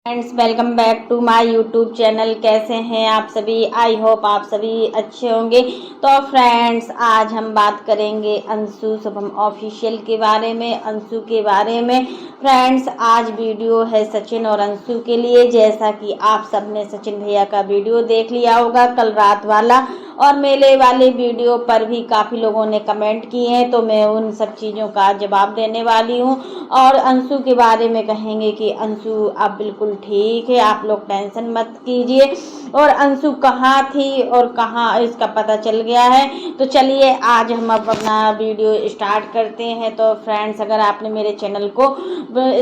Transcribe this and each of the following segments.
Friends, welcome back to my YouTube channel. कैसे हैं आप सभी? आई होप आप सभी अच्छे होंगे। तो फ्रेंड्स, आज हम बात करेंगे अंशु शुभम ऑफिशियल के बारे में, अंशु के बारे में। फ्रेंड्स, आज वीडियो है सचिन और अंशु के लिए। जैसा कि आप सबने सचिन भैया का वीडियो देख लिया होगा कल रात वाला, और मेले वाले वीडियो पर भी काफ़ी लोगों ने कमेंट किए हैं, तो मैं उन सब चीज़ों का जवाब देने वाली हूँ। और अंशु के बारे में कहेंगे कि अंशु अब बिल्कुल ठीक है, आप लोग टेंशन मत कीजिए। और अंशु कहाँ थी और कहाँ इसका पता चल गया है। तो चलिए आज हम अब अपना वीडियो स्टार्ट करते हैं। तो फ्रेंड्स, अगर आपने मेरे चैनल को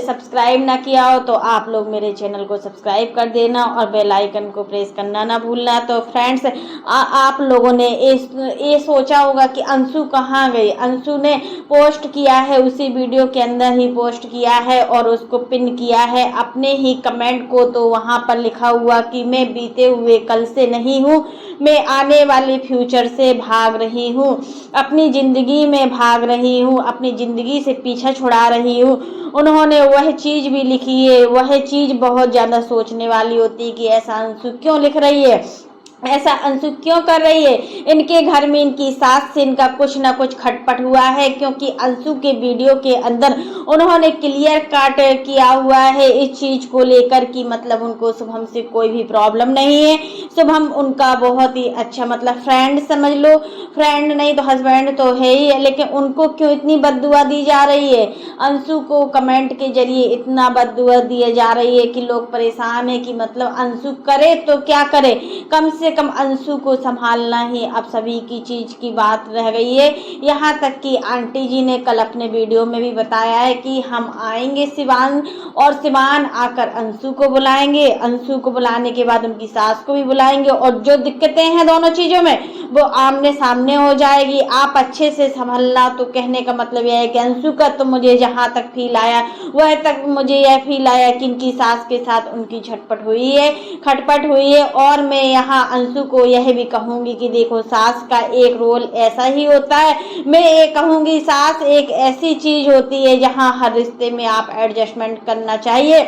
सब्सक्राइब ना किया हो तो आप लोग मेरे चैनल को सब्सक्राइब कर देना और बेल आइकन को प्रेस करना ना भूलना। तो फ्रेंड्स, आप लोगों ने ये सोचा होगा कि अंशु कहाँ गई। अंशु ने पोस्ट किया है, उसी वीडियो के अंदर ही पोस्ट किया है और उसको पिन किया है अपने ही कमेंट को। तो वहाँ पर लिखा हुआ कि मैं बीते हुए कल से नहीं हूँ, मैं आने वाले फ्यूचर से भाग रही हूँ, अपनी ज़िंदगी में भाग रही हूँ, अपनी ज़िंदगी से पीछा छुड़ा रही हूँ। उन्होंने वह चीज़ भी लिखी है। वह चीज़ बहुत ज़्यादा सोचने वाली होती है कि ऐसा अंशु क्यों लिख रही है, ऐसा अंशु क्यों कर रही है। इनके घर में इनकी सास से इनका कुछ ना कुछ खटपट हुआ है, क्योंकि अंशु के वीडियो के अंदर उन्होंने क्लियर कट किया हुआ है इस चीज़ को लेकर कि मतलब उनको शुभम से कोई भी प्रॉब्लम नहीं है। शुभम उनका बहुत ही अच्छा मतलब फ्रेंड समझ लो, फ्रेंड नहीं तो हस्बैंड तो है ही है, लेकिन उनको क्यों इतनी बद्दुआ दी जा रही है। अंशु को कमेंट के जरिए इतना बद्दुआ दिए जा रही है कि लोग परेशान है कि मतलब अंशु करे तो क्या करे, कम से कम अंशु को संभालना ही अब सभी की चीज़ की बात रह गई है। यहाँ तक कि आंटी जी ने कल अपने वीडियो में भी बताया है कि हम आएंगे सिवान, और सिवान आकर अंशु को बुलाएंगे, अंशु को बुलाने के बाद उनकी सास को भी बुलाएंगे, और जो दिक्कतें हैं दोनों चीज़ों में वो आमने सामने हो जाएगी। आप अच्छे से संभलना। तो कहने का मतलब यह है कि अंशु का तो मुझे जहाँ तक फील आया वह तक मुझे यह फील आया कि इनकी सास के साथ उनकी झटपट हुई है, खटपट हुई है। और मैं यहाँ अंशु को यह भी कहूँगी कि देखो, सास का एक रोल ऐसा ही होता है। मैं ये कहूँगी, सास एक ऐसी चीज़ होती है जहाँ हर रिश्ते में आप एडजस्टमेंट करना चाहिए।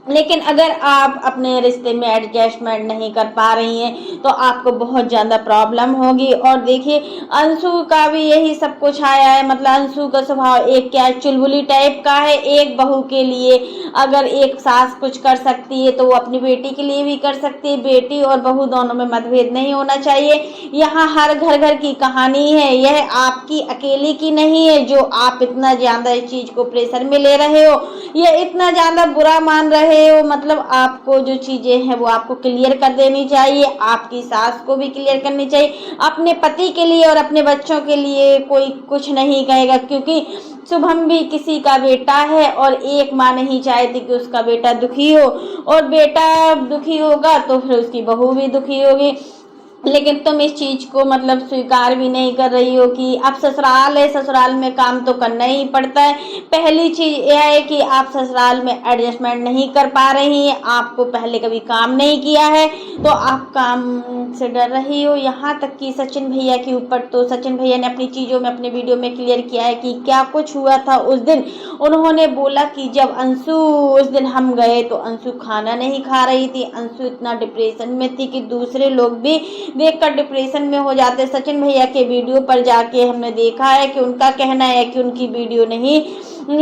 लेकिन अगर आप अपने रिश्ते में एडजस्टमेंट नहीं कर पा रही हैं तो आपको बहुत ज़्यादा प्रॉब्लम होगी। और देखिए, अंशु का भी यही सब कुछ आया है। मतलब अंशु का स्वभाव एक क्या चुलबुली टाइप का है। एक बहू के लिए अगर एक सास कुछ कर सकती है तो वो अपनी बेटी के लिए भी कर सकती है। बेटी और बहू दोनों में मतभेद नहीं होना चाहिए। यहाँ हर घर घर की कहानी है, यह आपकी अकेली की नहीं है जो आप इतना ज़्यादा इस चीज़ को प्रेशर में ले रहे हो, ये इतना ज़्यादा बुरा मान रहे हो। मतलब आपको जो चीज़ें हैं वो आपको क्लियर कर देनी चाहिए। आपकी सास को भी क्लियर करनी चाहिए। अपने पति के लिए और अपने बच्चों के लिए कोई कुछ नहीं कहेगा, क्योंकि शुभम भी किसी का बेटा है और एक माँ नहीं चाहती कि उसका बेटा दुखी हो, और बेटा दुखी होगा तो फिर उसकी बहू भी दुखी होगी। लेकिन तुम इस चीज़ को मतलब स्वीकार भी नहीं कर रही हो कि अब ससुराल है, ससुराल में काम तो करना ही पड़ता है। पहली चीज़ यह है कि आप ससुराल में एडजस्टमेंट नहीं कर पा रही हैं, आपको पहले कभी काम नहीं किया है तो आप काम से डर रही हो। यहाँ तक कि सचिन भैया के ऊपर, तो सचिन भैया ने अपनी चीज़ों में अपने वीडियो में क्लियर किया है कि क्या कुछ हुआ था उस दिन। उन्होंने बोला कि जब अंशु उस दिन हम गए तो अंशु खाना नहीं खा रही थी, अंशु इतना डिप्रेशन में थी कि दूसरे लोग भी देखकर डिप्रेशन में हो जाते। सचिन भैया के वीडियो पर जाके हमने देखा है कि उनका कहना है कि उनकी वीडियो नहीं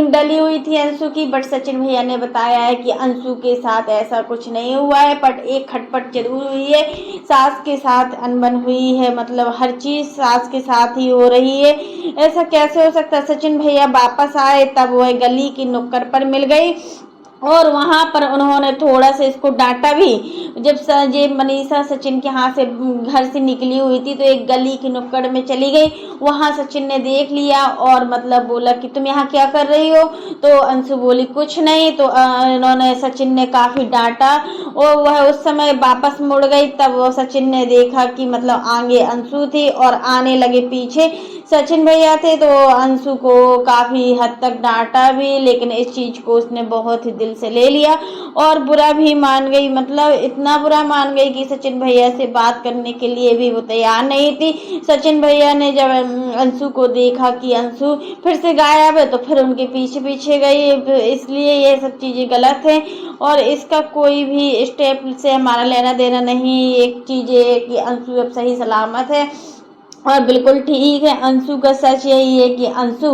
डली हुई थी अंशु की, बट सचिन भैया ने बताया है कि अंशु के साथ ऐसा कुछ नहीं हुआ है, बट एक खटपट जरूर हुई है। सास के साथ अनबन हुई है, मतलब हर चीज़ सास के साथ ही हो रही है। ऐसा कैसे हो सकता है। सचिन भैया वापस आए तब वह गली की नुक्कड़ पर मिल गई और वहाँ पर उन्होंने थोड़ा सा इसको डांटा भी। जब ये मनीषा सचिन के यहाँ से घर से निकली हुई थी तो एक गली की नुक्कड़ में चली गई, वहाँ सचिन ने देख लिया और मतलब बोला कि तुम यहाँ क्या कर रही हो। तो अंशु बोली कुछ नहीं। तो इन्होंने सचिन ने काफ़ी डांटा और वह उस समय वापस मुड़ गई। तब वो सचिन ने देखा कि मतलब आगे अंशु थी और आने लगे पीछे। सचिन भैया थे तो अंशु को काफ़ी हद तक डांटा भी, लेकिन इस चीज़ को उसने बहुत ही दिल से ले लिया और बुरा भी मान गई। मतलब इतना बुरा मान गई कि सचिन भैया से बात करने के लिए भी वो तैयार नहीं थी। सचिन भैया ने जब अंशु को देखा कि अंशु फिर से गायब है तो फिर उनके पीछे पीछे गई। इसलिए ये सब चीज़ें गलत है और इसका कोई भी स्टेप से हमारा लेना देना नहीं। एक चीज़ है कि अंशु अब सही सलामत है और बिल्कुल ठीक है। अंशु का सच यही है कि अंशु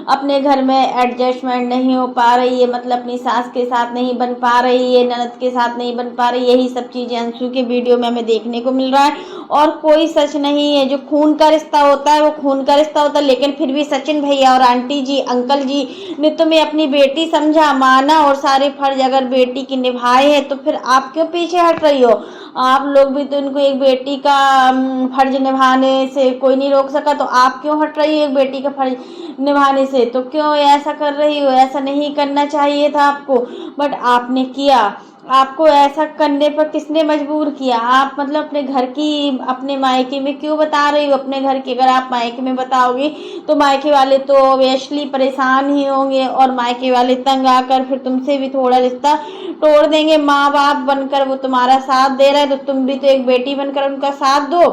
अपने घर में एडजस्टमेंट नहीं हो पा रही है, मतलब अपनी सास के साथ नहीं बन पा रही है, ननद के साथ नहीं बन पा रही, यही सब चीज़ें अंशु के वीडियो में हमें देखने को मिल रहा है। और कोई सच नहीं है, जो खून का रिश्ता होता है वो खून का रिश्ता होता है, लेकिन फिर भी सचिन भैया और आंटी जी, अंकल जी ने तुम्हें अपनी बेटी समझा, माना और सारे फर्ज अगर बेटी की निभाए हैं तो फिर आप क्यों पीछे हट रही हो? आप लोग भी तो इनको एक बेटी का फर्ज निभाने से कोई नहीं रोक सका, तो आप क्यों हट रही हो एक बेटी का फर्ज निभाने से? तो क्यों ऐसा कर रही हो? ऐसा नहीं करना चाहिए था आपको, बट आपने किया। आपको ऐसा करने पर किसने मजबूर किया? आप मतलब अपने घर की अपने मायके में क्यों बता रही हो? अपने घर की अगर आप मायके में बताओगी तो मायके वाले तो ऑब्वियसली परेशान ही होंगे और मायके वाले तंग आकर फिर तुमसे भी थोड़ा रिश्ता तोड़ देंगे। माँ बाप बनकर वो तुम्हारा साथ दे रहे हैं तो तुम भी तो एक बेटी बनकर उनका साथ दो।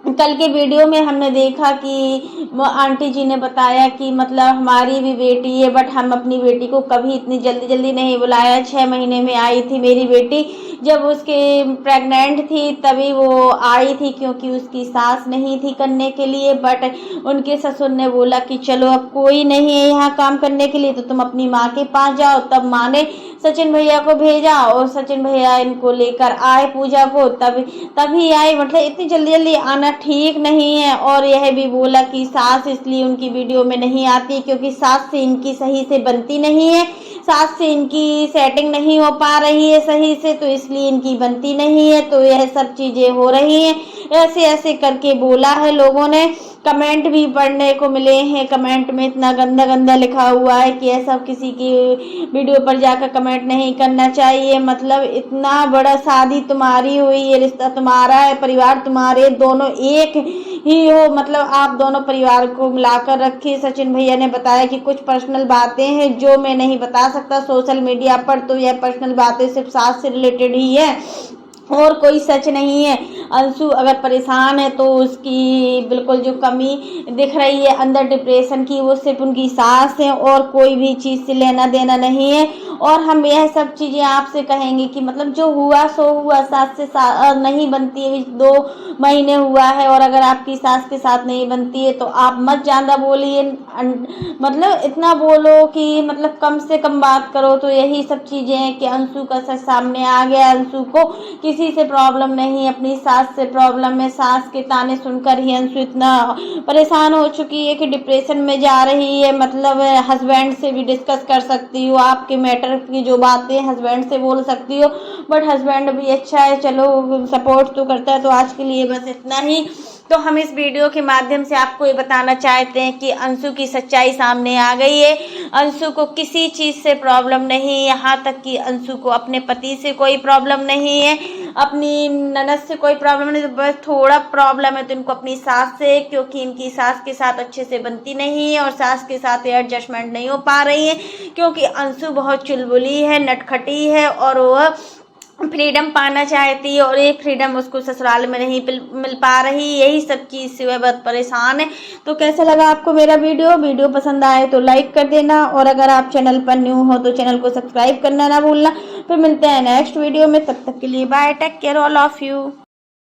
कल के वीडियो में हमने देखा कि आंटी जी ने बताया कि मतलब हमारी भी बेटी है, बट हम अपनी बेटी को कभी इतनी जल्दी जल्दी नहीं बुलाया। 6 महीने में आई थी मेरी बेटी, जब उसके प्रेग्नेंट थी तभी वो आई थी, क्योंकि उसकी सास नहीं थी करने के लिए। बट उनके ससुर ने बोला कि चलो अब कोई नहीं है यहाँ काम करने के लिए तो तुम अपनी माँ के पास जाओ। तब माँ ने सचिन भैया को भेजा और सचिन भैया इनको लेकर आए पूजा को, तभी आई। मतलब इतनी जल्दी जल्दी आना ठीक नहीं है। और यह भी बोला कि सास इसलिए उनकी वीडियो में नहीं आती क्योंकि सास से इनकी सही से बनती नहीं है, सास से इनकी सेटिंग नहीं हो पा रही है सही से, तो इसलिए इनकी बनती नहीं है। तो यह सब चीज़ें हो रही हैं, ऐसे ऐसे करके बोला है लोगों ने। कमेंट भी पढ़ने को मिले हैं, कमेंट में इतना गंदा गंदा लिखा हुआ है कि ऐसा किसी की वीडियो पर जाकर कमेंट नहीं करना चाहिए। मतलब इतना बड़ा शादी तुम्हारी हुई है, रिश्ता तुम्हारा है, परिवार तुम्हारे दोनों एक ही हो, मतलब आप दोनों परिवार को मिलाकर रखिए। सचिन भैया ने बताया कि कुछ पर्सनल बातें हैं जो मैं नहीं बता सकता सोशल मीडिया पर, तो यह पर्सनल बातें सिर्फ सास से रिलेटेड ही है और कोई सच नहीं है। अंशु अगर परेशान है तो उसकी बिल्कुल जो कमी दिख रही है अंदर डिप्रेशन की, वो सिर्फ उनकी सास है और कोई भी चीज़ से लेना देना नहीं है। और हम यह सब चीज़ें आपसे कहेंगे कि मतलब जो हुआ सो हुआ, सास से नहीं बनती है, 2 महीने हुआ है और अगर आपकी सास के साथ नहीं बनती है तो आप मत ज़्यादा बोलिए, मतलब इतना बोलो कि मतलब कम से कम बात करो। तो यही सब चीज़ें हैं कि अंशु का सच सामने आ गया। अंशु को किसी से प्रॉब्लम नहीं, अपनी सास से प्रॉब्लम है। सास के ताने सुनकर ही अंशु इतना परेशान हो चुकी है कि डिप्रेशन में जा रही है। मतलब हस्बैंड से भी डिस्कस कर सकती हो, आपके मैटर की जो बातें हस्बैंड से बोल सकती हो, बट हस्बैंड भी अच्छा है, चलो सपोर्ट तो करता है। तो आज के लिए बस इतना ही। तो हम इस वीडियो के माध्यम से आपको ये बताना चाहते हैं कि अंशु की सच्चाई सामने आ गई है। अंशु को किसी चीज़ से प्रॉब्लम नहीं, यहाँ तक कि अंशु को अपने पति से कोई प्रॉब्लम नहीं है, अपनी ननद से कोई प्रॉब्लम नहीं, तो बस थोड़ा प्रॉब्लम है तो इनको अपनी सास से, क्योंकि इनकी सास के साथ अच्छे से बनती नहीं है और सास के साथ एडजस्टमेंट नहीं हो पा रही है, क्योंकि अंशु बहुत चुलबुली है, नटखटी है और वह फ्रीडम पाना चाहती है और ये फ्रीडम उसको ससुराल में नहीं मिल पा रही। यही सब चीज़ से वह बहुत परेशान है। तो कैसा लगा आपको मेरा वीडियो पसंद आए तो लाइक कर देना और अगर आप चैनल पर न्यू हो तो चैनल को सब्सक्राइब करना ना भूलना। फिर मिलते हैं नेक्स्ट वीडियो में, तब तक के लिए bye, take care all of you.